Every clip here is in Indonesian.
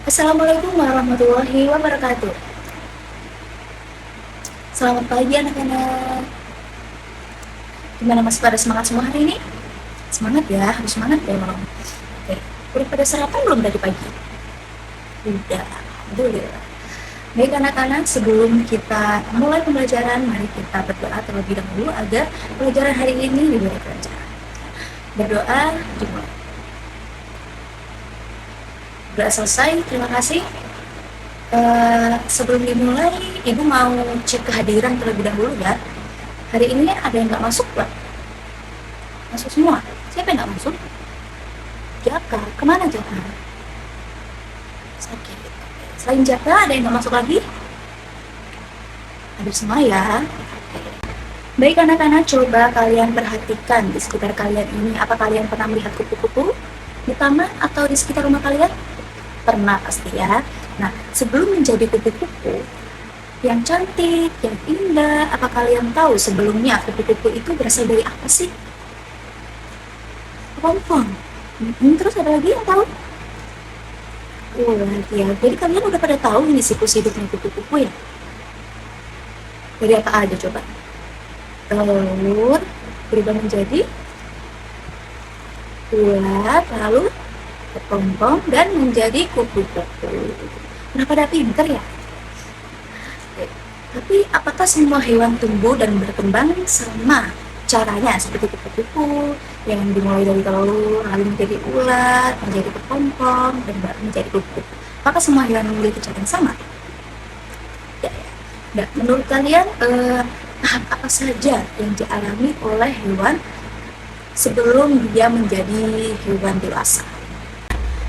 Assalamualaikum warahmatullahi wabarakatuh. Selamat pagi anak-anak. Gimana masih pada semangat semua hari ini? Semangat ya, harus semangat ya malam. Oke, udah pada sarapan belum tadi pagi? Udah, alhamdulillah. Baik anak-anak, sebelum kita mulai pembelajaran, mari kita berdoa terlebih dahulu agar pelajaran hari ini diberi kelancaran. Berdoa dimulai. Udah selesai, terima kasih. Sebelum dimulai, Ibu mau cek kehadiran terlebih dahulu ya. Hari ini ada yang nggak masuk, Pak? Masuk semua? Siapa yang nggak masuk? Jaka, kemana Jaka? Sakit. Selain Jaka, ada yang nggak masuk lagi? Ada semua ya. Baik anak-anak, coba kalian perhatikan di sekitar kalian ini. Apa kalian pernah melihat kupu-kupu di taman atau di sekitar rumah kalian? Pernah pasti ya. Nah, sebelum menjadi kupu-kupu yang cantik, yang indah, apa kalian tahu sebelumnya kupu-kupu itu berasal dari apa sih? Kepompong. Terus ada lagi yang tahu? Lagi ya. Jadi kalian udah pada tahu ini siklus hidupnya kupu-kupu ya? Dari apa aja coba? Telur berubah menjadi ulat, lalu kepompong dan menjadi kupu-kupu. Kenapa pada pinter ya? Tapi apakah semua hewan tumbuh dan berkembang sama caranya seperti kupu-kupu yang dimulai dari telur, lalu menjadi ulat, menjadi kepompong, dan baru menjadi kupu-kupu? Apakah semua hewan memiliki cara yang sama? Ya. Nah, menurut kalian tahap apa saja yang dialami oleh hewan sebelum dia menjadi hewan dewasa?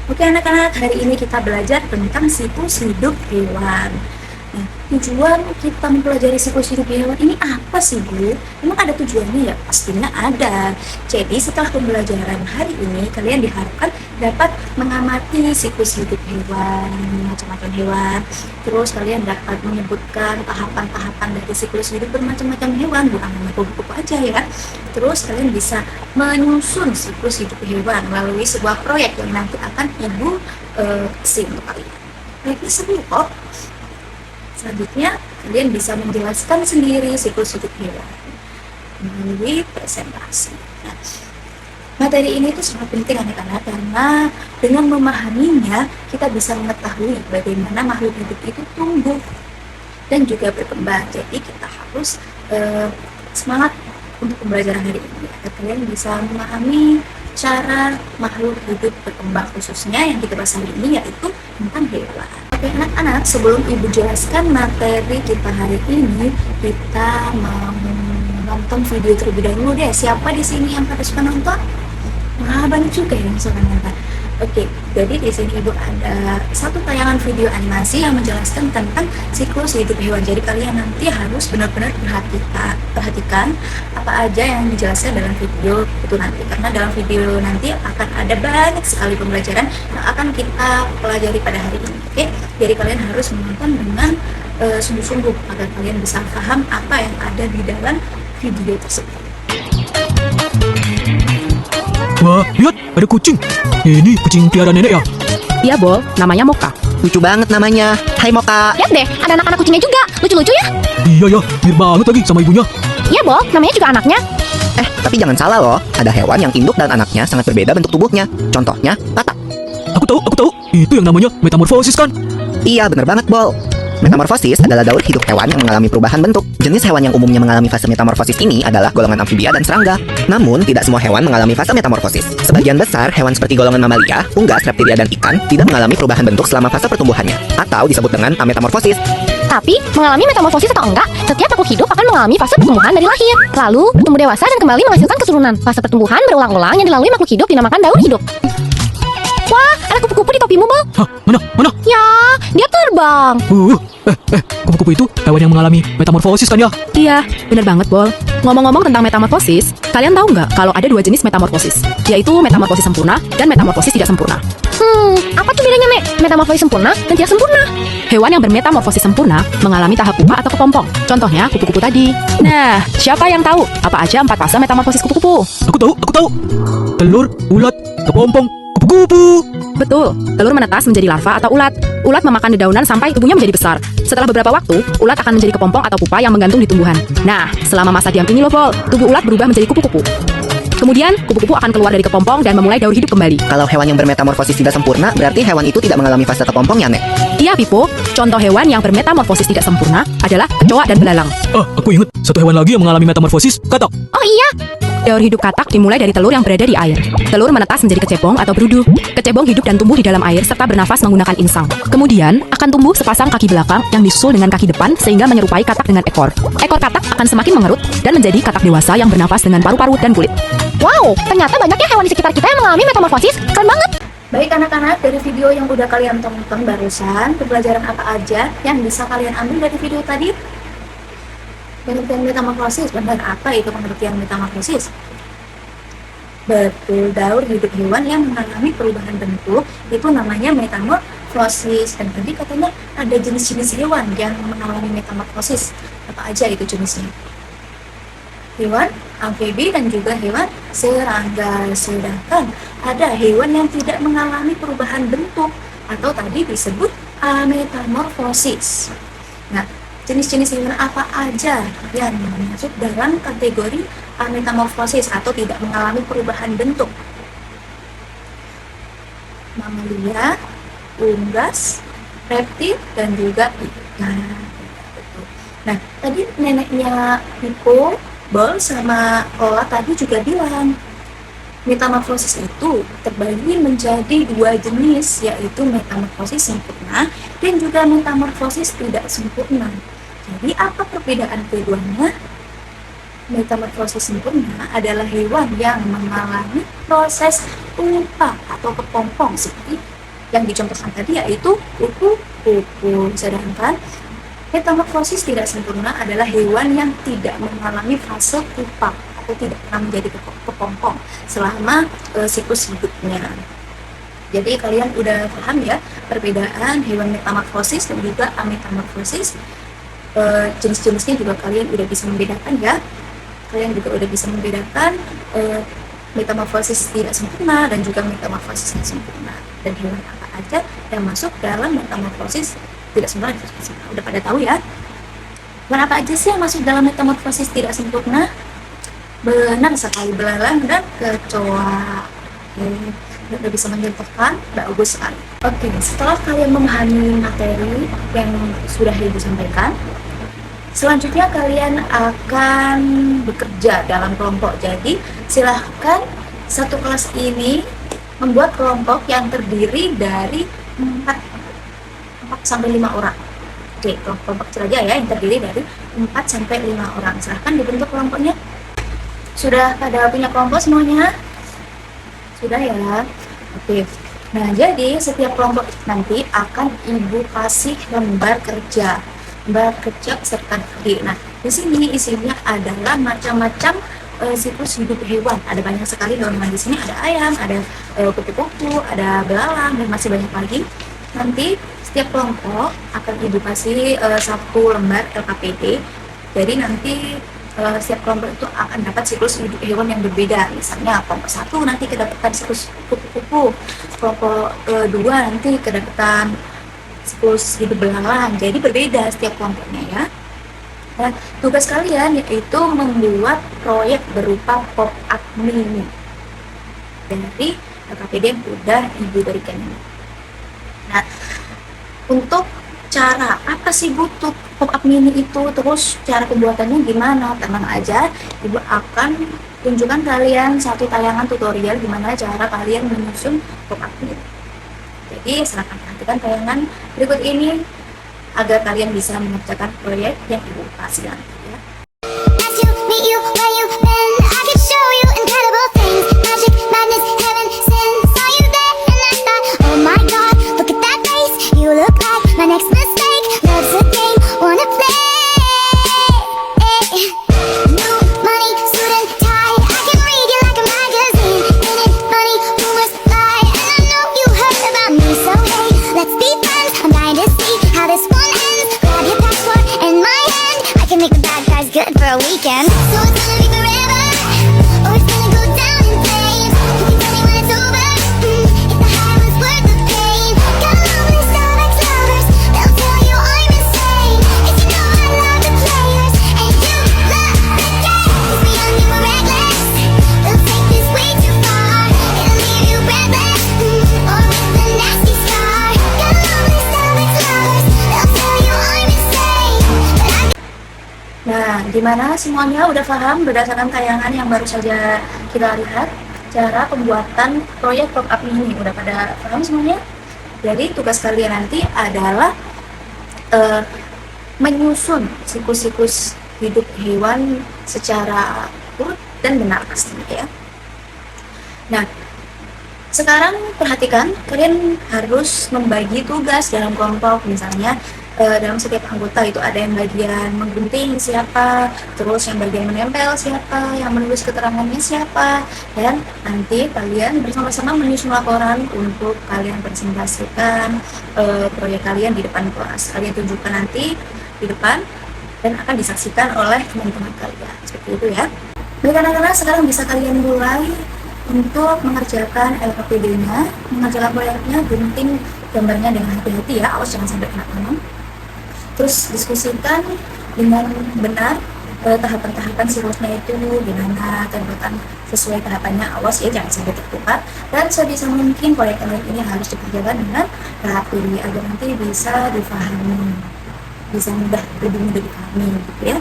Oke anak-anak, hari ini kita belajar tentang siklus hidup hewan. Nah, tujuan kita mempelajari siklus hidup hewan ini apa sih, Bu? Emang ada tujuannya ya? Pastinya ada. Jadi setelah pembelajaran hari ini, kalian diharapkan dapat mengamati siklus hidup hewan, macam-macam hewan. Terus kalian dapat menyebutkan tahapan-tahapan dari siklus hidup bermacam-macam hewan, bukan hanya kupu-kupu aja ya. Terus kalian bisa menyusun siklus hidup hewan melalui sebuah proyek yang nanti akan Ibu kasih untuk kalian. Proyeknya seru kok. Selanjutnya, kalian bisa menjelaskan sendiri siklus hidup hewan melalui presentasi. Nah, materi ini tuh sangat penting anak-anak karena dengan memahaminya kita bisa mengetahui bagaimana makhluk hidup itu tumbuh dan juga berkembang. Jadi kita harus semangat untuk pembelajaran hari ini agar kalian bisa memahami cara makhluk hidup berkembang, khususnya yang kita bahas hari ini yaitu tentang hewan. Oke anak-anak, sebelum Ibu jelaskan materi kita hari ini, kita mau nonton video terlebih dahulu deh. Siapa di sini yang pada suka nonton? Wah, banyak juga yang suka nonton. Oke, jadi di sini Ibu ada satu tayangan video animasi yang menjelaskan tentang siklus hidup hewan. Jadi kalian nanti harus benar-benar perhatikan apa aja yang dijelaskan dalam video itu nanti. Karena dalam video nanti akan ada banyak sekali pembelajaran yang akan kita pelajari pada hari ini. Oke, jadi kalian harus menonton dengan sungguh-sungguh agar kalian bisa paham apa yang ada di dalam video tersebut. Wah, lihat ada kucing. Ini kucing piara nenek ya? Iya, Bol. Namanya Moka. Lucu banget namanya. Hai Moka. Lihat deh, ada anak-anak kucingnya juga. Lucu-lucu ya? Iya ya, mirip banget lagi sama ibunya. Iya, Bol. Namanya juga anaknya. Tapi jangan salah loh. Ada hewan yang induk dan anaknya sangat berbeda bentuk tubuhnya. Contohnya, batak. Aku tahu. Itu yang namanya metamorfosis kan? Iya, bener banget, Bol. Metamorfosis adalah daur hidup hewan yang mengalami perubahan bentuk. Jenis hewan yang umumnya mengalami fase metamorfosis ini adalah golongan amfibia dan serangga. Namun, tidak semua hewan mengalami fase metamorfosis. Sebagian besar hewan seperti golongan mamalia, unggas, reptilia, dan ikan tidak mengalami perubahan bentuk selama fase pertumbuhannya, atau disebut dengan ametamorfosis. Tapi, mengalami metamorfosis atau enggak, setiap makhluk hidup akan mengalami fase pertumbuhan dari lahir. Lalu, bertumbuh dewasa dan kembali menghasilkan keturunan. Fase pertumbuhan berulang-ulang yang dilalui makhluk hidup dinamakan daur hidup. Wah, ada kupu-kupu di topimu, Bol. Hah, mana? Ya, dia terbang. Kupu-kupu itu hewan yang mengalami metamorfosis kan ya? Iya, bener banget, Bol. Ngomong-ngomong tentang metamorfosis, kalian tahu nggak kalau ada dua jenis metamorfosis, yaitu metamorfosis sempurna dan metamorfosis tidak sempurna. Apa tuh bedanya, metamorfosis sempurna dan tidak sempurna? Hewan yang bermetamorfosis sempurna mengalami tahap pupa atau kepompong. Contohnya kupu-kupu tadi. Nah, siapa yang tahu apa aja 4 fase metamorfosis kupu-kupu? Aku tahu. Telur, ulat, kepompong, kupu-kupu. kupu-kupu. Betul, telur menetas menjadi larva atau ulat. Ulat memakan dedaunan sampai tubuhnya menjadi besar. Setelah beberapa waktu, ulat akan menjadi kepompong atau pupa yang menggantung di tumbuhan. Nah, selama masa diam ini loh, Pol, tubuh ulat berubah menjadi kupu-kupu. Kemudian, kupu-kupu akan keluar dari kepompong dan memulai daur hidup kembali. Kalau hewan yang bermetamorfosis tidak sempurna, berarti hewan itu tidak mengalami fase kepompong ya, Nek? Iya, Pipo. Contoh hewan yang bermetamorfosis tidak sempurna adalah kecoa dan belalang. Ah, aku ingat satu hewan lagi yang mengalami metamorfosis, katak. Oh iya, Daur hidup katak dimulai dari telur yang berada di air. Telur menetas menjadi kecebong atau berudu. Kecebong hidup dan tumbuh di dalam air serta bernafas menggunakan insang. Kemudian, akan tumbuh sepasang kaki belakang yang disusul dengan kaki depan sehingga menyerupai katak dengan ekor. Ekor katak akan semakin mengerut dan menjadi katak dewasa yang bernafas dengan paru-paru dan kulit. wow, ternyata banyak ya hewan di sekitar kita yang mengalami metamorfosis. Keren banget. Baik anak-anak, dari video yang udah kalian tonton barusan, pembelajaran apa aja yang bisa kalian ambil dari video tadi? Pengertian metamorfosis, benar apa itu pengertian metamorfosis? Betul, daur hidup hewan yang mengalami perubahan bentuk itu namanya metamorfosis. Dan tadi katanya ada jenis-jenis hewan yang mengalami metamorfosis. Apa aja itu jenisnya? Hewan amfibi dan juga hewan serangga. Sedangkan ada hewan yang tidak mengalami perubahan bentuk atau tadi disebut ametamorfosis. Nah, jenis-jenis hewan apa aja yang masuk dalam kategori ametamorfosis atau tidak mengalami perubahan bentuk? Mamalia, unggas, reptil, dan juga ikan. Nah, tadi neneknya Pipo, Bol, sama Ola tadi juga bilang metamorfosis itu terbagi menjadi dua jenis, yaitu metamorfosis sempurna dan juga metamorfosis tidak sempurna. Jadi apa perbedaan keduanya? Metamorfosis sempurna adalah hewan yang mengalami proses pupa atau kepompong seperti yang dicontohkan tadi, yaitu kupu-kupu. Sedangkan metamorfosis tidak sempurna adalah hewan yang tidak mengalami fase pupa atau tidak pernah menjadi kepompong selama siklus hidupnya. Jadi kalian udah paham ya perbedaan hewan metamorfosis dan juga ametamorfosis. Jenis-jenisnya juga kalian udah bisa membedakan ya. Kalian juga udah bisa membedakan metamorfosis tidak sempurna dan juga metamorfosis yang sempurna. Dan hewan apa aja yang masuk dalam metamorfosis tidak sempurna. Udah pada tahu ya. Hewan apa aja sih yang masuk dalam metamorfosis tidak sempurna? Benar sekali, belalang dan kecoa. Udah bisa mencontohkan, bagus sekali. Oke, setelah kalian memahami materi yang sudah Ibu sampaikan, selanjutnya kalian akan bekerja dalam kelompok. Jadi silahkan satu kelas ini membuat kelompok yang terdiri dari 4 sampai 5 orang. Oke, kelompok kecil aja ya, yang terdiri dari 4 sampai 5 orang. Silahkan dibentuk kelompoknya. Sudah pada punya kelompok semuanya? Sudah ya? Oke. Nah, jadi setiap kelompok nanti akan Ibu kasih lembar kerja. Lembar kerja serta D. Nah, di sini isinya adalah macam-macam siklus hidup hewan. Ada banyak sekali dong. Di sini ada ayam, ada kupu-kupu, ada belalang, dan masih banyak lagi. Nanti setiap kelompok akan Ibu kasih 1 lembar LKPD. Jadi nanti setiap kelompok itu akan dapat siklus hidup hewan yang berbeda. Misalnya kelompok 1 nanti kedapatan siklus kupu-kupu, kelompok 2 nanti kedapatan siklus hidup belalang. Jadi berbeda setiap kelompoknya ya. Nah, tugas kalian yaitu membuat proyek berupa pop-up mini dari LKPD yang sudah Ibu berikan ini. Nah, untuk cara apa sih butuh pop-up mini itu, terus cara pembuatannya gimana? Tenang aja, Ibu akan tunjukkan kalian satu tayangan tutorial gimana cara kalian menyusun pop-up mini. Jadi silahkan perhatikan tayangan berikut ini agar kalian bisa mengerjakan proyek yang Ibu kasih nanti ya. Nice to meet you where you've been. I could show you incredible things. Magic, madness, heaven, sin. Saw you there and I thought, oh my god, look at that face. You look like my next mistake. Love's a game, wanna play. New money, suit and tie. I can read you like a magazine. Ain't it funny, rumors fly. And I know you heard about me, so hey, let's be friends. I'm dying to see how this one ends. Grab your passport and my hand. I can make the bad guys good for a weekend. So it's gonna be Gimana semuanya udah paham berdasarkan tayangan yang baru saja kita lihat cara pembuatan proyek pop-up ini? Udah pada paham semuanya? Jadi tugas kalian nanti adalah menyusun siklus-siklus hidup hewan secara urut dan benar pastinya ya. Nah, sekarang perhatikan, kalian harus membagi tugas dalam kelompok. Misalnya dalam setiap anggota itu ada yang bagian menggunting siapa, terus yang bagian menempel siapa, yang menulis keterangannya siapa, dan nanti kalian bersama-sama menyusun laporan untuk kalian presentasikan proyek kalian di depan kelas. Kalian tunjukkan nanti di depan dan akan disaksikan oleh teman-teman kalian. Seperti itu ya. Baik anak-anak, sekarang bisa kalian mulai untuk mengerjakan LKPD-nya, mengerjakan proyeknya, gunting gambarnya dengan hati-hati ya, awas jangan sampai kena tangan. Terus diskusikan dengan benar tahapan-tahapan siklusnya itu gimana, tembakan sesuai tahapannya, awas ya jangan sampai tertukar. Dan sebisa mungkin proyek kalian ini harus dikerjakan dengan rapi agar nanti bisa difahami, bisa lebih mudah dipahami gitu ya.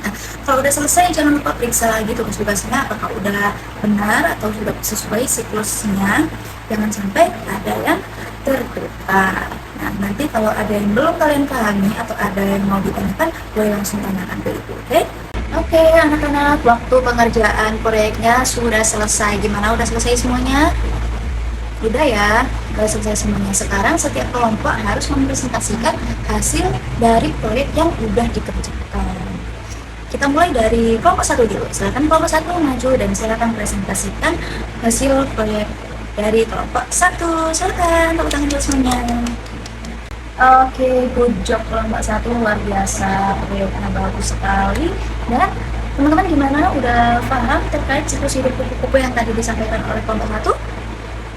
Nah, kalau udah selesai jangan lupa periksa lagi tugas-tugasnya apakah udah benar atau sudah sesuai siklusnya. Jangan sampai ada yang tertukar. Nah, nanti kalau ada yang belum kalian pahami atau ada yang mau ditanyakan, boleh langsung tanyakan ke ibu, oke? Oke, anak-anak, waktu pengerjaan proyeknya sudah selesai. Gimana, udah selesai semuanya? Udah ya, udah selesai semuanya. Sekarang setiap kelompok harus mempresentasikan hasil dari proyek yang udah dikerjakan. Kita mulai dari kelompok 1 dulu. Silakan kelompok 1 maju dan silakan presentasikan hasil proyek dari kelompok 1. Silakan, tepuk tangan dulu semuanya. Oke, good job kelompok 1, luar biasa, proyeknya bagus sekali. Dan teman-teman gimana? Udah paham terkait siklus hidup kupu-kupu yang tadi disampaikan oleh kelompok 1?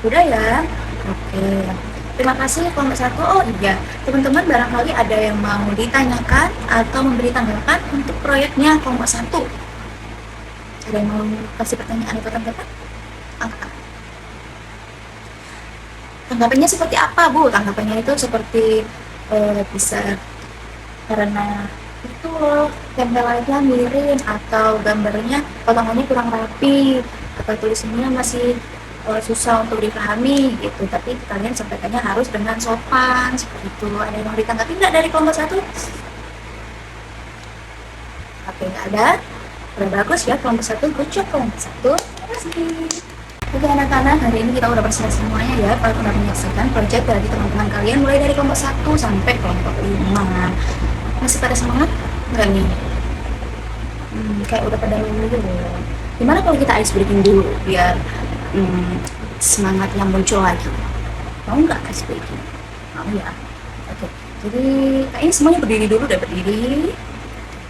Udah ya? Oke. Terima kasih kelompok 1. Oh iya, teman-teman barangkali ada yang mau ditanyakan atau memberi tanggapan untuk proyeknya kelompok 1. Ada yang mau kasih pertanyaan atau tanggapan? Angkat. Tanggapannya seperti apa, Bu? Tanggapannya itu seperti bisa karena itu loh, tempelannya miring atau gambarnya potongannya kurang rapi atau tulisannya masih susah untuk dipahami gitu, tapi kalian sampaikannya harus dengan sopan seperti itu. Ada yang mau ditanggapi nggak dari kelompok 1? Oke, nggak ada. Udah bagus ya kelompok 1, good job kelompok 1. Terima kasih. Oke anak-anak, hari ini kita udah bersama semuanya ya. Kalau udah menyaksikan proyek dari teman-teman kalian mulai dari kelompok 1 sampai kelompok 5. Masih pada semangat? Enggak nih? Kayak udah pada lulu. Gimana kalau kita ice breaking dulu biar semangat yang muncul lagi? Mau nggak ice breaking? Mau ya? Oke, jadi kayaknya semuanya berdiri dulu, udah berdiri.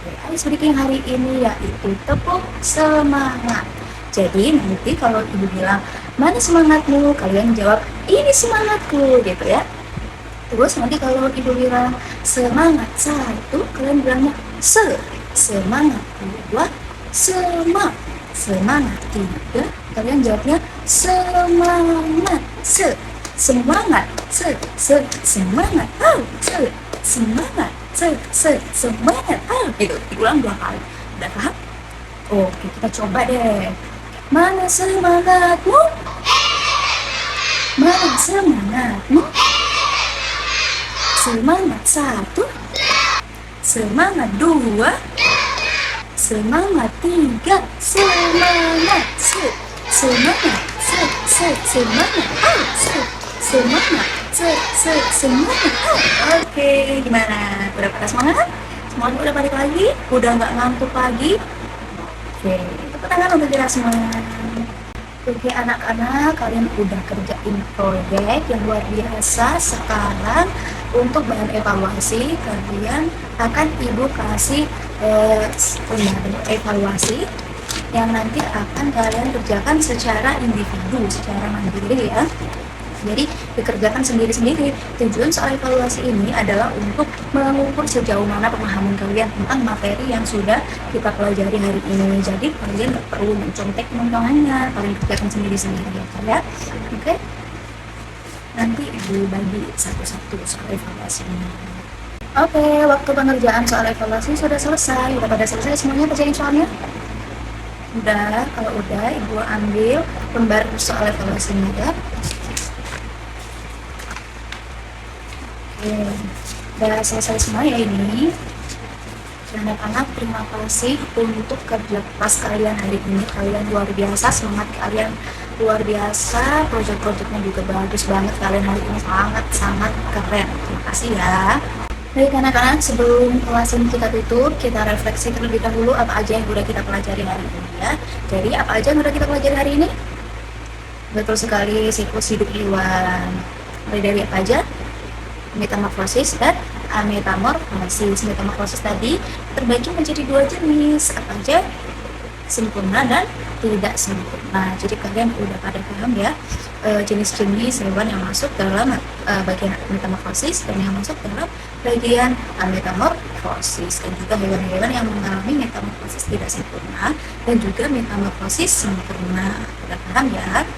Oke, ice breaking hari ini yaitu tepuk semangat. Jadi nanti kalau ibu bilang, mana semangatmu? Kalian jawab, ini semangatku, gitu ya. Terus nanti kalau ibu bilang, semangat 1, kalian bilangnya semangat 2, semangat 3, kalian jawabnya semangat, semangat, semangat, semangat, gitu, diulang 2 kali. Udah paham? Oke, kita coba deh. Mana semangatmu? Mana semangatmu? Semangat 1, semangat 2, semangat 3, semangat, semangat, semangat. Oke, gimana? Udah pada semangat? Semuanya udah balik lagi? Udah nggak ngantuk lagi? Oke, tepuk tangan untuk kita semua. Oke anak-anak, kalian udah kerjain proyek yang luar biasa. Sekarang untuk bahan evaluasi, kalian akan ibu kasih evaluasi yang nanti akan kalian kerjakan secara individu, secara mandiri ya. Jadi dikerjakan sendiri-sendiri. Tujuan soal evaluasi ini adalah untuk mengukur sejauh mana pemahaman kalian tentang materi yang sudah kita pelajari hari ini. Jadi kalian nggak perlu mencontek teman-temannya, kalian kerjakan sendiri-sendiri ya. Oke? Nanti ibu bagi satu-satu soal evaluasi ini. Oke, waktu pengerjaan soal evaluasi sudah selesai. Udah pada selesai semuanya kerjain soalnya? Udah, kalau udah Ibu ambil lembar soal evaluasinya ya. Oke, udah selesai semua ya ini. Anak-anak, terima kasih untuk kerja keras kalian hari ini. Kalian luar biasa, semangat kalian luar biasa. Proyek-proyeknya juga bagus banget. Kalian hari ini sangat-sangat keren. Terima kasih ya. Baik anak-anak, sebelum kelas ini kita tutup, kita refleksi terlebih dahulu apa aja yang udah kita pelajari hari ini ya. Jadi apa aja yang udah kita pelajari hari ini? Betul sekali, siklus hidup hewan. Mulai dari apa aja? Metamorfosis dan ametamorfosis. Metamorfosis tadi terbagi menjadi dua jenis, apa aja? Sempurna dan tidak sempurna. Jadi kalian udah pada paham ya jenis-jenis hewan yang masuk dalam bagian metamorfosis dan yang masuk dalam bagian ametamorfosis, dan juga hewan-hewan yang mengalami metamorfosis tidak sempurna dan juga metamorfosis sempurna. Udah paham ya?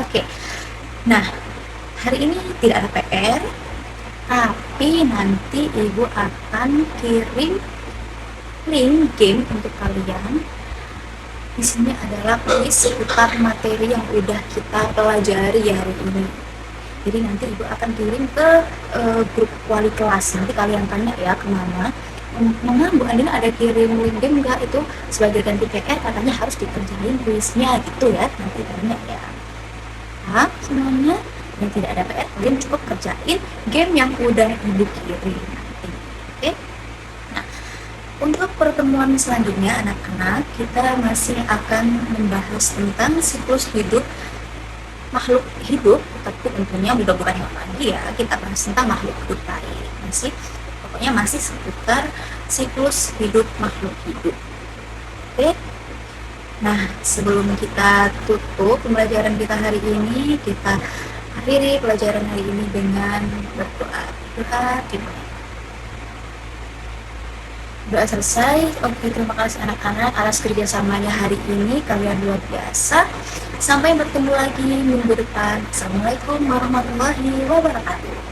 Oke. Nah, hari ini tidak ada PR, tapi nanti Ibu akan kirim link game untuk kalian. Di sini adalah kuis seputar materi yang udah kita pelajari hari ini. Jadi nanti Ibu akan kirim ke grup wali kelas. Nanti kalian tanya ya kemana. Mama, Bu Andin ada kirim link game enggak? Itu sebagai ganti PR katanya harus dikerjain kuisnya gitu ya. Nanti tanya ya. Nah, semuanya yang tidak ada PR, kalian cukup kerjain game yang udah Ibu kirim nanti. Oke? Nah, untuk pertemuan selanjutnya anak-anak, kita masih akan membahas tentang siklus hidup makhluk hidup, tapi tentunya bukan hewan lagi ya. Kita bahas tentang makhluk hidup lain. Pokoknya masih seputar siklus hidup makhluk hidup. Oke? Nah, sebelum kita tutup pembelajaran kita hari ini, kita akhiri pelajaran hari ini dengan berdoa. Doa selesai. Oke, terima kasih anak-anak atas kerjasamanya hari ini. Kalian luar biasa. Sampai bertemu lagi minggu depan. Assalamualaikum warahmatullahi wabarakatuh.